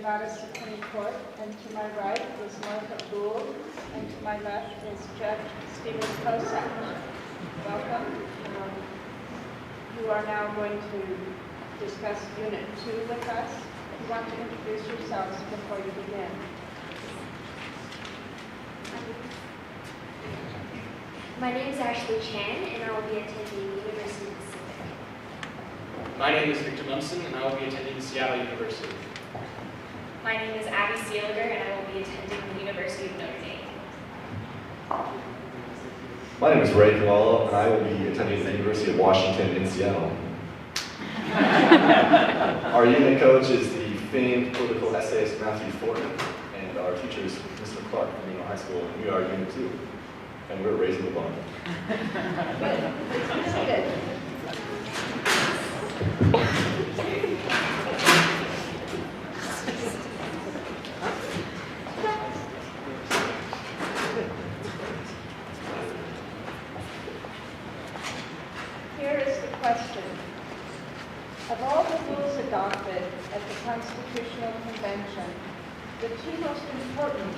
Nevada Supreme Court, and to my right is Martha Gould, and to my left is Judge Stephen Kosak. Welcome. You are now going to discuss Unit 2 with us. You want to introduce yourselves before you begin. My name is Ashley Chan, and I will be attending University of Pacific. My name is Victor Munson, and I will be attending Seattle University. My name is Abby Seeliger, and I will be attending the University of Notre Dame. My name is Ray Kalala, and I will be attending the University of Washington in Seattle. Our unit coach is the famed political essayist Matthew Fortin, and our teacher is Mr. Clark from Reno High School, and we are Unit 2, and we're raising the bar. Good. Here is the question. Of all the rules adopted at the Constitutional Convention, the two most important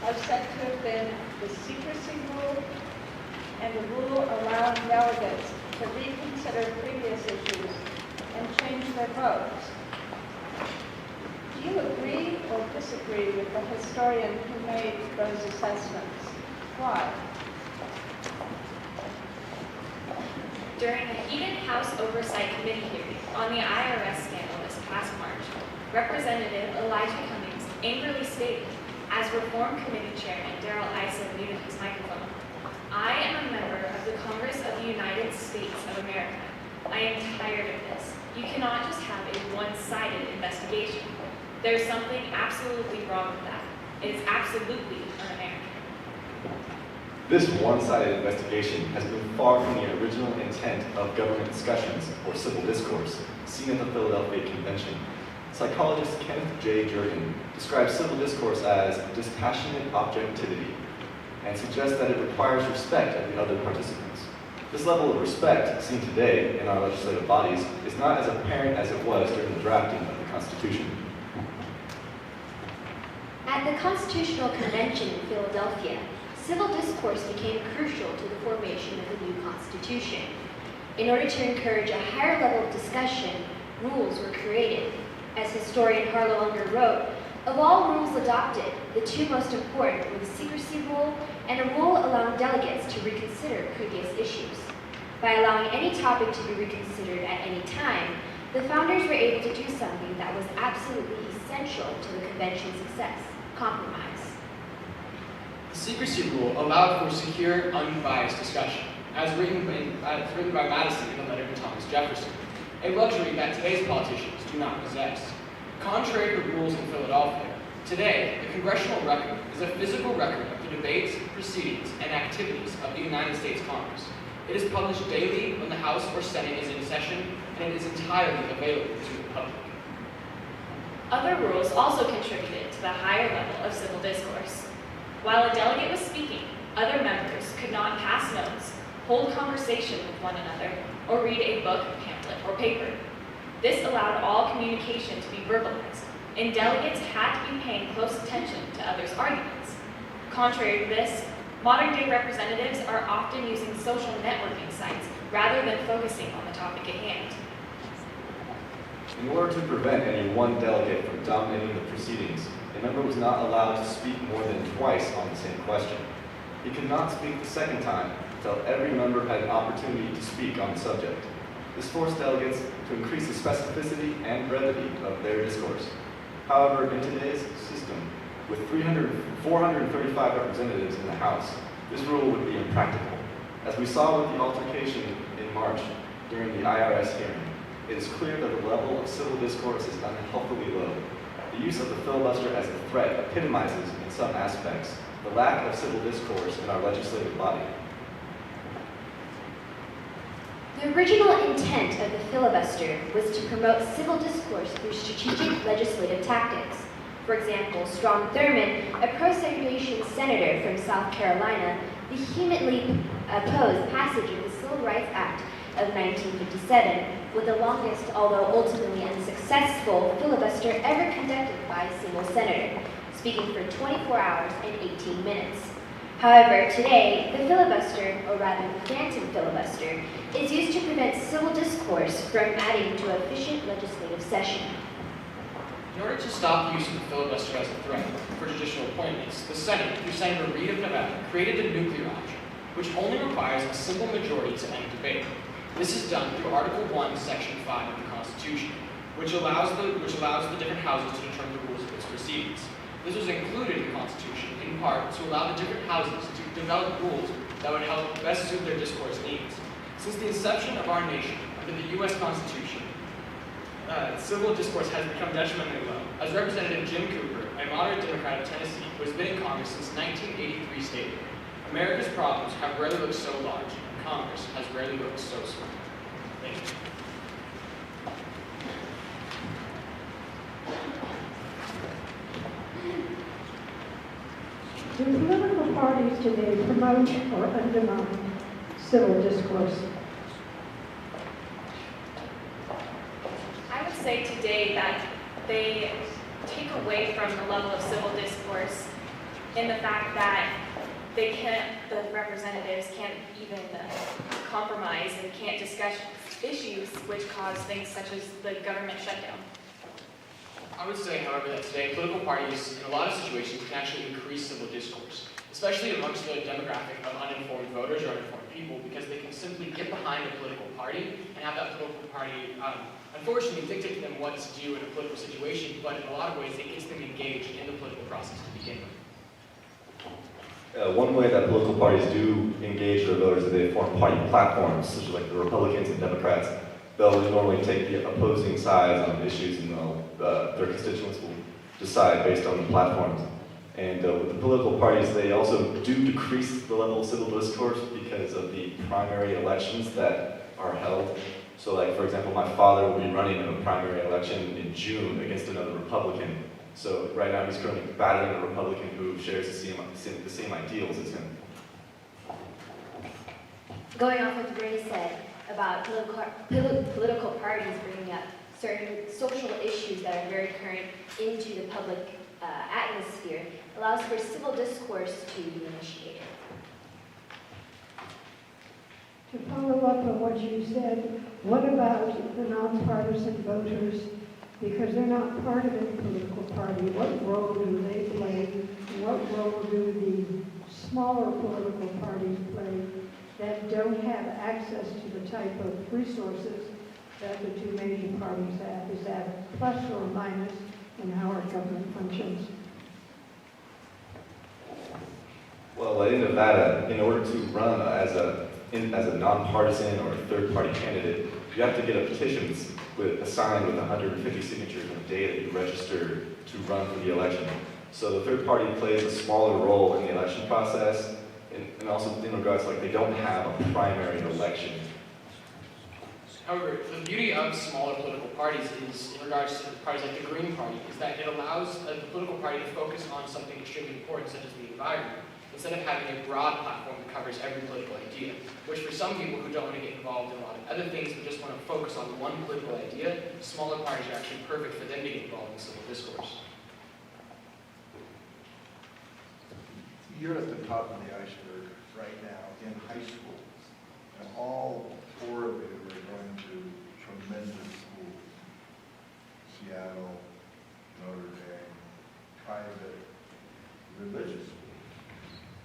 are said to have been the secrecy rule and the rule allowing delegates to reconsider previous issues and change their votes. Do you agree or disagree with the historian who made those assessments? Why? During a heated House Oversight Committee hearing on the IRS scandal this past March, Representative Elijah Cummings angrily stated, as Reform Committee Chairman Darrell Issa muted his microphone, "I am a member of the Congress of the United States of America. I am tired of this. You cannot just have a one-sided investigation. There's something absolutely wrong with that. It is absolutely un-American." This one-sided investigation has been far from the original intent of government discussions or civil discourse seen at the Philadelphia Convention. Psychologist Kenneth J. Jurgen describes civil discourse as dispassionate objectivity and suggests that it requires respect of the other participants. This level of respect seen today in our legislative bodies is not as apparent as it was during the drafting of the Constitution. At the Constitutional Convention in Philadelphia, civil discourse became crucial to the formation of the new Constitution. In order to encourage a higher level of discussion, rules were created. As historian Harlow Unger wrote, of all rules adopted, the two most important were the secrecy rule and a rule allowing delegates to reconsider previous issues. By allowing any topic to be reconsidered at any time, the founders were able to do something that was absolutely essential to the convention's success: compromise. The secrecy rule allowed for secure, unbiased discussion, as written by Madison in a letter to Thomas Jefferson, a luxury that today's politicians do not possess. Contrary to rules in Philadelphia, today, the congressional record is a physical record of the debates, proceedings, and activities of the United States Congress. It is published daily when the House or Senate is in session, and it is entirely available to the public. Other rules also contributed to the higher level of civil discourse. While a delegate was speaking, other members could not pass notes, hold conversation with one another, or read a book, pamphlet, or paper. This allowed all communication to be verbalized, and delegates had to be paying close attention to others' arguments. Contrary to this, modern-day representatives are often using social networking sites rather than focusing on the topic at hand. In order to prevent any one delegate from dominating the proceedings, a member was not allowed to speak more than twice on the same question. He could not speak the second time until every member had an opportunity to speak on the subject. This forced delegates to increase the specificity and brevity of their discourse. However, in today's system, with 435 representatives in the House, this rule would be impractical. As we saw with the altercation in March during the IRS hearing, it is clear that the level of civil discourse is unhealthily low. The use of the filibuster as a threat epitomizes, in some aspects, the lack of civil discourse in our legislative body. The original intent of the filibuster was to promote civil discourse through strategic legislative tactics. For example, Strom Thurmond, a pro-segregation senator from South Carolina, vehemently opposed passage of the Civil Rights Act of 1957 with the longest, although ultimately unsuccessful, filibuster ever conducted by a single senator, speaking for 24 hours and 18 minutes. However, today, the filibuster, or rather the phantom filibuster, is used to prevent civil discourse from adding to efficient legislative session. In order to stop the use of the filibuster as a threat for judicial appointments, the Senate, through Senator Reed of Nevada, created the nuclear option, which only requires a simple majority to end debate. This is done through Article 1, Section 5 of the Constitution, which allows the different houses to determine the rules of its proceedings. This was included in the Constitution, in part, to allow the different houses to develop rules that would help best suit their discourse needs. Since the inception of our nation, under the U.S. Constitution, civil discourse has become detrimentally low. As Representative Jim Cooper, a moderate Democrat of Tennessee, who has been in Congress since 1983, stated, "America's problems have rarely looked so large, and Congress has rarely looked so small." Thank you. Do political parties today promote or undermine civil discourse? I would say today that they take away from the level of civil discourse in the fact that the representatives can't even compromise and can't discuss issues which cause things such as the government shutdown. I would say, however, that today political parties, in a lot of situations, can actually increase civil discourse, especially amongst the demographic of uninformed voters or uninformed people, because they can simply get behind a political party and have that political party, unfortunately, dictate to them what to do in a political situation, but in a lot of ways, it gets them engaged in the political process to begin with. One way that political parties do engage their voters is they form party platforms, such as like the Republicans and Democrats. They'll normally take the opposing sides on issues, and their constituents will decide based on the platforms. And with the political parties, they also do decrease the level of civil discourse because of the primary elections that are held. So like, for example, my father will be running in a primary election in June against another Republican. So right now he's currently battling a Republican who shares the same ideals as him. Going off what Ray said about political parties bringing up certain social issues that are very current into the public atmosphere allows for civil discourse to be initiated. To follow up on what you said, what about the nonpartisan voters? Because they're not part of any political party. What role do they play? What role do the smaller political parties play that don't have access to the type of resources that the two major parties have? Is that plus or minus in how our government functions? Well, in Nevada, in order to run as a nonpartisan or a third-party candidate, you have to get a petition signed with 150 signatures on the day that you register to run for the election. So the third party plays a smaller role in the election process, and also in regards to, like, they don't have a primary election. However, the beauty of smaller political parties is, in regards to parties like the Green Party, is that it allows the political party to focus on something extremely important, such as the environment, instead of having a broad platform that covers every political idea, which for some people who don't want to get involved in a lot of other things but just want to focus on one political idea, smaller parties are actually perfect for them to get involved in civil discourse. You're at the top of the iceberg right now in high school, and all four of you are going to tremendous schools. Seattle, Notre Dame, private, religious schools,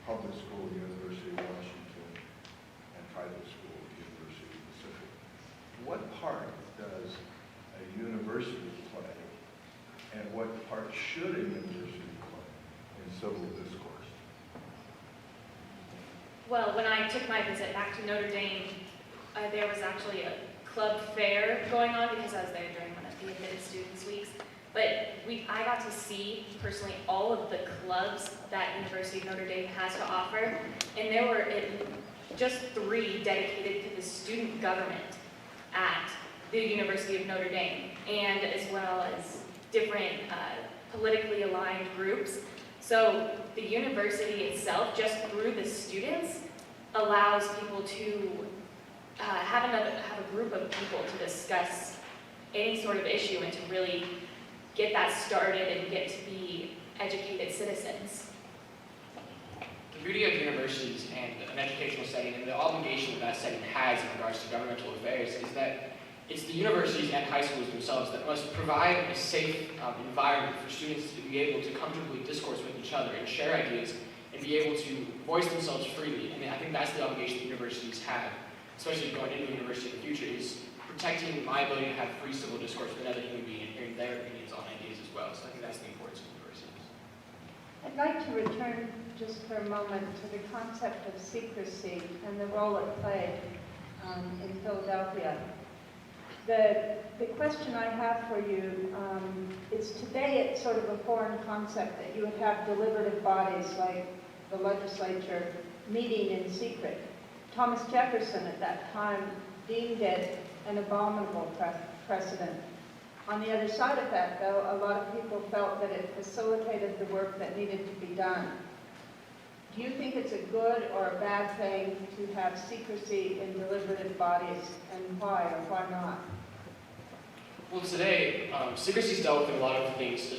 public school, University of Washington, and private school, University of Pacific. What part does a university play, and what part should a university play in civil discourse? Well, when I took my visit back to Notre Dame, there was actually a club fair going on because I was there during one of the admitted students weeks. But I got to see personally all of the clubs that University of Notre Dame has to offer, and there were just 3 dedicated to the student government at the University of Notre Dame, and as well as different politically aligned groups. So the university itself, just through the students, allows people to have a group of people to discuss any sort of issue and to really get that started and get to be educated citizens. The beauty of universities and an educational setting and the obligation that setting has in regards to governmental affairs is that it's the universities and high schools themselves that must provide a safe environment for students to be able to comfortably discourse with each other and share ideas and be able to voice themselves freely. And I think that's the obligation that universities have, especially going into university in the future, is protecting my ability to have free civil discourse with another human being and hearing their opinions on ideas as well. So I think that's the importance of universities. I'd like to return just for a moment to the concept of secrecy and the role it played in Philadelphia. The question I have for you is today it's sort of a foreign concept that you would have deliberative bodies like the legislature meeting in secret. Thomas Jefferson at that time deemed it an abominable precedent. On the other side of that, though, a lot of people felt that it facilitated the work that needed to be done. Do you think it's a good or a bad thing to have secrecy in deliberative bodies, and why or why not? Well, today, secrecy is dealt with in a lot of things,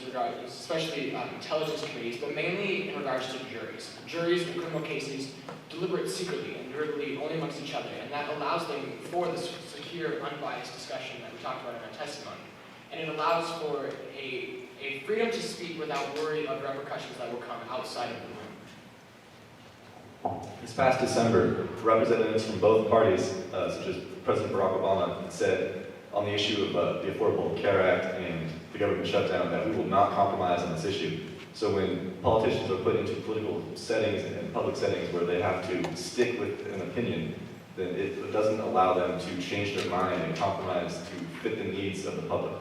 especially intelligence committees, but mainly in regards to juries. Juries in criminal cases deliberate secretly and deliberately only amongst each other, and that allows them for this secure, unbiased discussion that we talked about in our testimony. And it allows for a freedom to speak without worry of repercussions that will come outside of the room. This past December, representatives from both parties, such as President Barack Obama, said on the issue of the Affordable Care Act and the government shutdown that we will not compromise on this issue. So when politicians are put into political settings and public settings where they have to stick with an opinion, then it doesn't allow them to change their mind and compromise to fit the needs of the public.